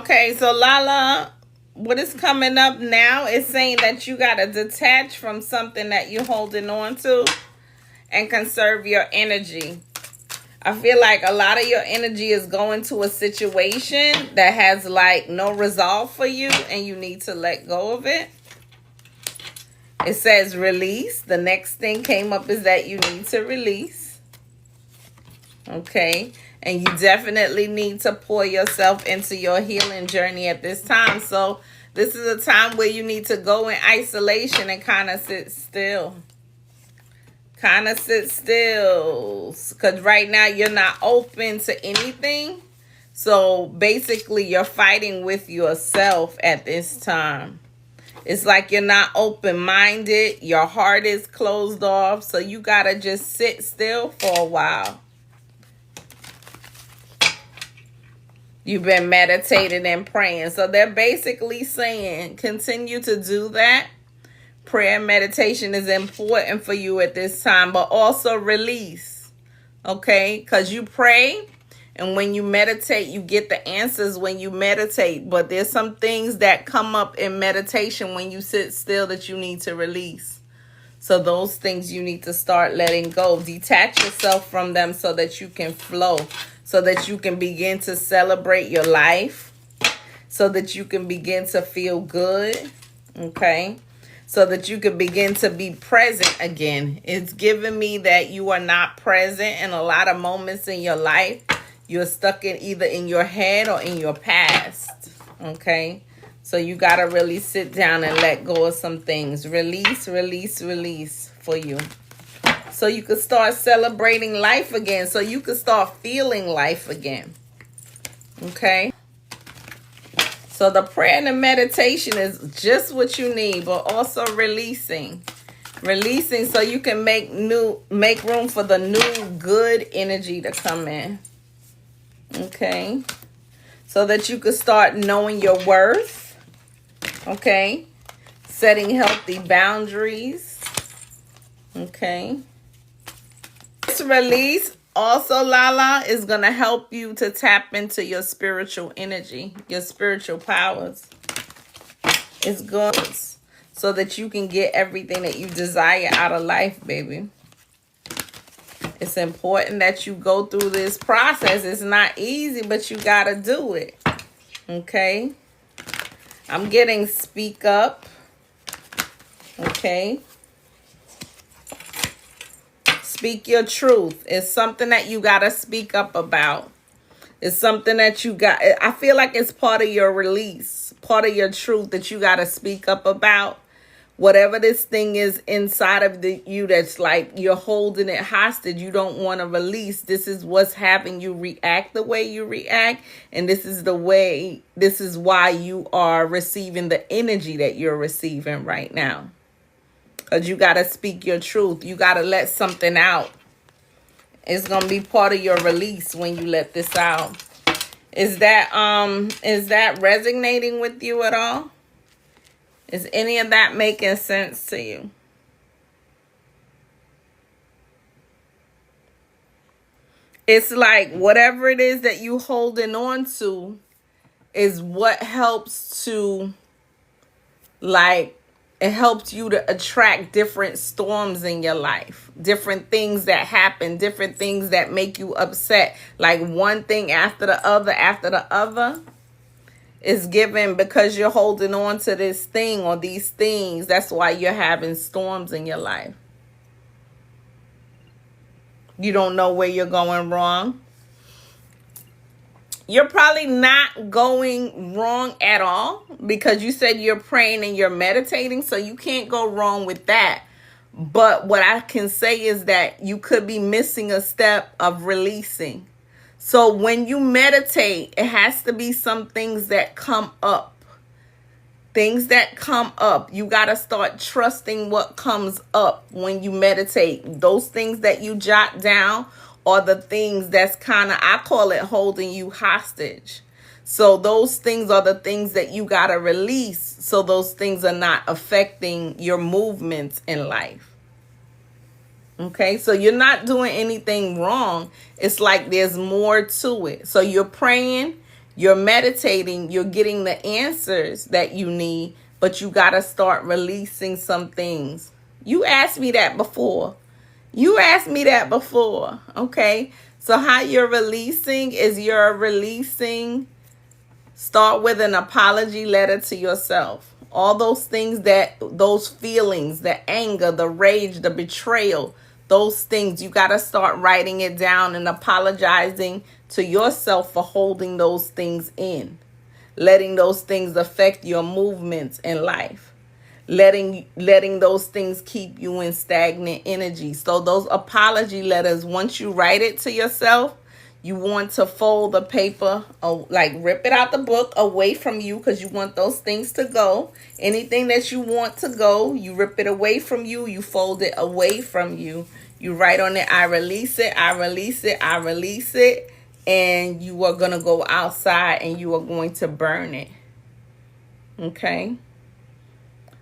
Okay, so Lala, what is coming up now is saying that you got to detach from something that you're holding on to and conserve your energy. I feel like a lot of your energy is going to a situation that has like no resolve for you and you need to let go of it. It says release. The next thing came up is that you need to release. Okay. And you definitely need to pour yourself into your healing journey at this time. So this is a time where you need to go in isolation and kind of sit still. Kind of sit still. Because right now you're not open to anything. So basically you're fighting with yourself at this time. It's like you're not open-minded. Your heart is closed off. So you got to just sit still for a while. You've been meditating and praying. So they're basically saying continue to do that. Prayer and meditation is important for you at this time, but also release. Okay? Because you pray and when you meditate, you get the answers when you meditate. But there's some things that come up in meditation when you sit still that you need to release. So those things you need to start letting go. Detach yourself from them so that you can flow. So that you can begin to celebrate your life. So that you can begin to feel good. Okay? So that you can begin to be present again. It's giving me that you are not present in a lot of moments in your life. You're stuck in either in your head or in your past. Okay? So you got to really sit down and let go of some things. Release, release, release for you. So you can start celebrating life again. So you can start feeling life again. Okay? So the prayer and the meditation is just what you need, but also releasing. Releasing so you can make room for the new good energy to come in. Okay? So that you can start knowing your worth. Okay? Setting healthy boundaries. Okay? This release also, Lala, is going to help you to tap into your spiritual energy, your spiritual powers. It's good so that you can get everything that you desire out of life, baby. It's important that you go through this process. It's not easy, but you got to do it. Okay? I'm getting speak up. Okay? Speak your truth. It's something that you got to speak up about. It's something that you got. I feel like it's part of your release, part of your truth that you got to speak up about. Whatever this thing is inside of you that's like you're holding it hostage, you don't want to release. This is what's having you react the way you react. And this is why you are receiving the energy that you're receiving right now. Because you got to speak your truth. You got to let something out. It's going to be part of your release when you let this out. Is that resonating with you at all? Is any of that making sense to you? It's like whatever it is that you holding on to is what helps to, like, it helps you to attract different storms in your life, different things that happen, different things that make you upset. Like one thing after the other is given because you're holding on to this thing or these things. That's why you're having storms in your life. You don't know where you're going wrong. You're probably not going wrong at all because you said you're praying and you're meditating, so you can't go wrong with that. But what I can say is that you could be missing a step of releasing. So when you meditate, it has to be some things that come up. Things that come up. You got to start trusting what comes up when you meditate. Those things that you jot down are the things that's kind of, I call it holding you hostage. So those things are the things that you got to release so those things are not affecting your movements in life. Okay, so you're not doing anything wrong. It's like there's more to it. So you're praying, you're meditating, you're getting the answers that you need, but you got to start releasing some things. You asked me that before. Okay? So how you're releasing is start with an apology letter to yourself. All those things, those feelings, the anger, the rage, the betrayal, those things, you got to start writing it down and apologizing to yourself for holding those things in, letting those things affect your movements in life, letting those things keep you in stagnant energy. So those apology letters, once you write it to yourself, you want to fold the paper, like rip it out the book away from you, because you want those things to go. Anything that you want to go, you rip it away from you, you fold it away from you. You write on it, I release it, I release it, I release it. And you are going to go outside and you are going to burn it. Okay?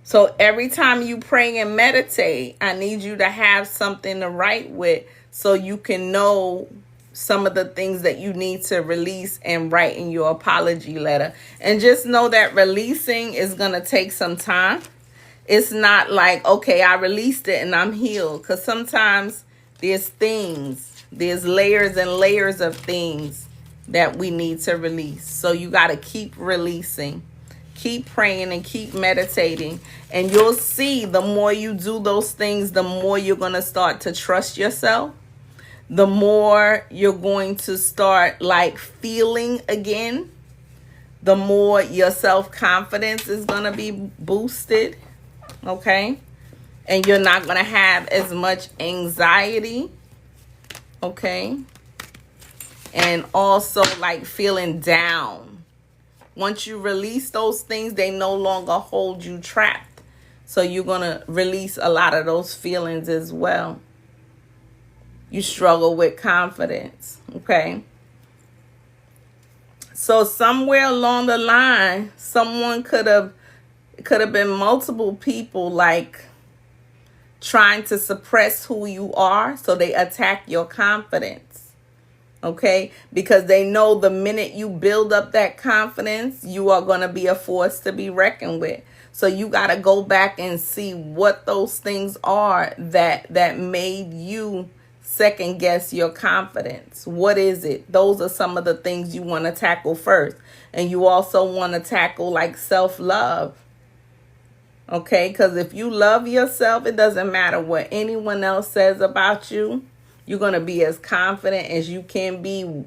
So every time you pray and meditate, I need you to have something to write with so you can know some of the things that you need to release and write in your apology letter. And just know that releasing is going to take some time. It's not like, okay, I released it and I'm healed. Because sometimes there's layers and layers of things that we need to release. So you got to keep releasing. Keep praying and keep meditating. And you'll see the more you do those things, the more you're going to start to trust yourself. The more you're going to start like feeling again. The more your self-confidence is going to be boosted. Okay? And you're not going to have as much anxiety. Okay? And also like feeling down. Once you release those things, they no longer hold you trapped. So you're going to release a lot of those feelings as well. You struggle with confidence. Okay? So somewhere along the line, someone could have been multiple people like trying to suppress who you are, so they attack your confidence. Okay? Because they know the minute you build up that confidence, you are going to be a force to be reckoned with. So you got to go back and see what those things are that made you second guess your confidence. What is it? Those are some of the things you want to tackle first. And you also want to tackle like self-love. Okay, because if you love yourself, it doesn't matter what anyone else says about you. You're going to be as confident as you can be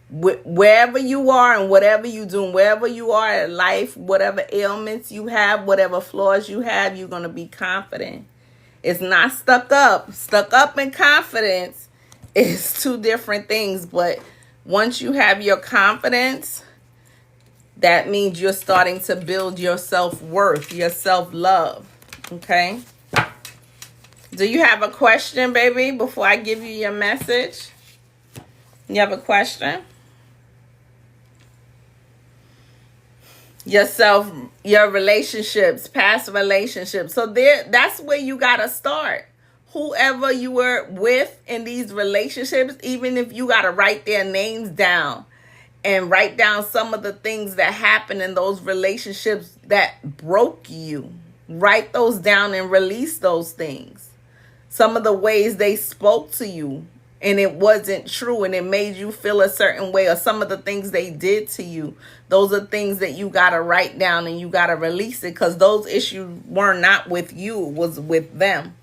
wherever you are and whatever you do, wherever you are in life, whatever ailments you have, whatever flaws you have, you're going to be confident. It's not stuck up. Stuck up and confidence is two different things. But once you have your confidence, that means you're starting to build your self-worth, your self-love. Okay? Do you have a question, baby, before I give you your message? You have a question? Yourself, your relationships, past relationships. So that's where you got to start. Whoever you were with in these relationships, even if you got to write their names down and write down some of the things that happened in those relationships that broke you. Write those down and release those things. Some of the ways they spoke to you and it wasn't true and it made you feel a certain way, or some of the things they did to you. Those are things that you got to write down and you got to release it, because those issues were not with you, it was with them.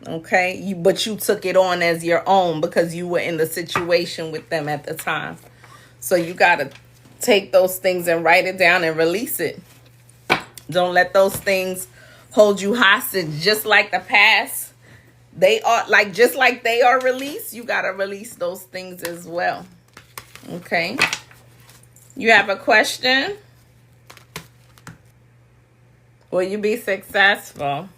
Okay? But you took it on as your own because you were in the situation with them at the time. So you got to take those things and write it down and release it. Don't let those things hold you hostage. Just like the past, they are like, just like they are released, you got to release those things as well. Okay. You have a question? Will you be successful?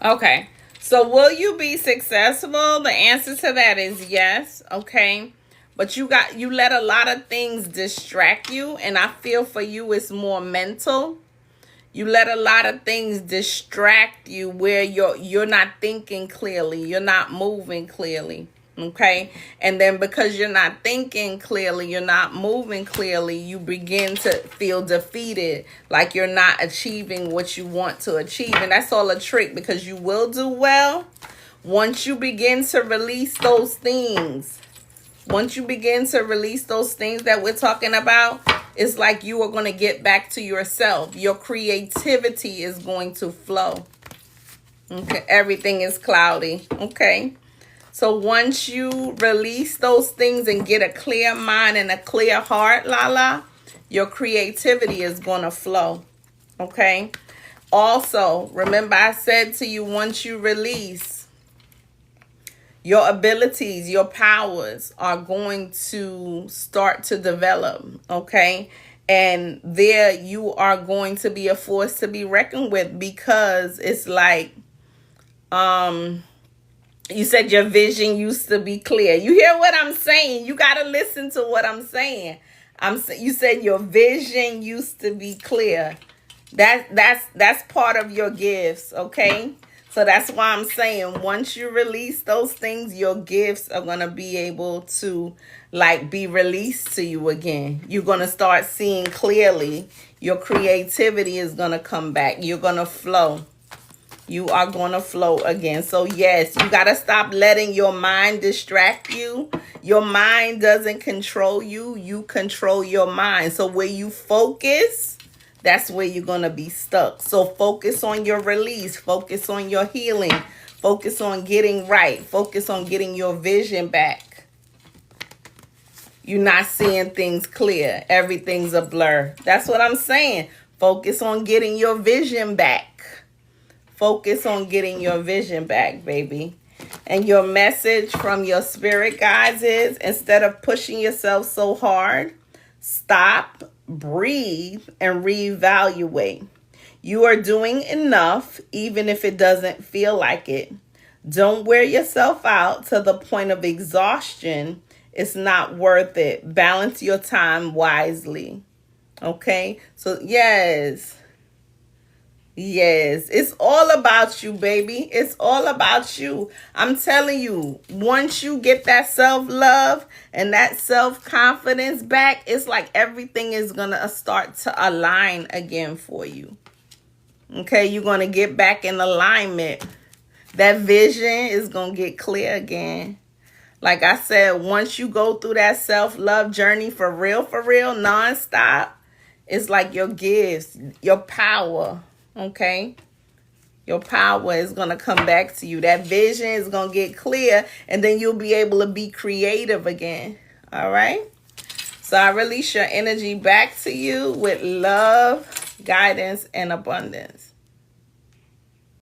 Okay. So will you be successful? The answer to that is yes. Okay. But you let a lot of things distract you, and I feel for you it's more mental. You let a lot of things distract you where you're not thinking clearly, you're not moving clearly. Okay. And then because you're not thinking clearly, you're not moving clearly, you begin to feel defeated, like you're not achieving what you want to achieve. And that's all a trick, because you will do well once you begin to release those things. Once you begin to release those things that we're talking about, it's like you are going to get back to yourself. Your creativity is going to flow. Okay. Everything is cloudy. Okay. So once you release those things and get a clear mind and a clear heart, Lala, your creativity is going to flow. Okay. Also, remember I said to you, once you release, your abilities, your powers are going to start to develop. Okay. And there you are going to be a force to be reckoned with, because it's like, you said your vision used to be clear. You hear what I'm saying? You got to listen to what I'm saying. You said your vision used to be clear. That's part of your gifts, okay? So that's why I'm saying once you release those things, your gifts are going to be able to like be released to you again. You're going to start seeing clearly. Your creativity is going to come back. You're going to flow. You are going to flow again. So yes, you got to stop letting your mind distract you. Your mind doesn't control you. You control your mind. So where you focus, that's where you're going to be stuck. So focus on your release. Focus on your healing. Focus on getting right. Focus on getting your vision back. You're not seeing things clear. Everything's a blur. That's what I'm saying. Focus on getting your vision back. Focus on getting your vision back, baby. And your message from your spirit guides is, instead of pushing yourself so hard, stop, breathe, and reevaluate. You are doing enough, even if it doesn't feel like it. Don't wear yourself out to the point of exhaustion. It's not worth it. Balance your time wisely. Okay? So, yes. Yes, it's all about you, baby. It's all about you. I'm telling you, once you get that self-love and that self-confidence back, it's like everything is going to start to align again for you. Okay, you're going to get back in alignment. That vision is going to get clear again. Like I said, once you go through that self-love journey for real, nonstop, it's like your gifts, your power. Okay, your power is going to come back to you. That vision is going to get clear, and then you'll be able to be creative again. All right. So I release your energy back to you with love, guidance, and abundance.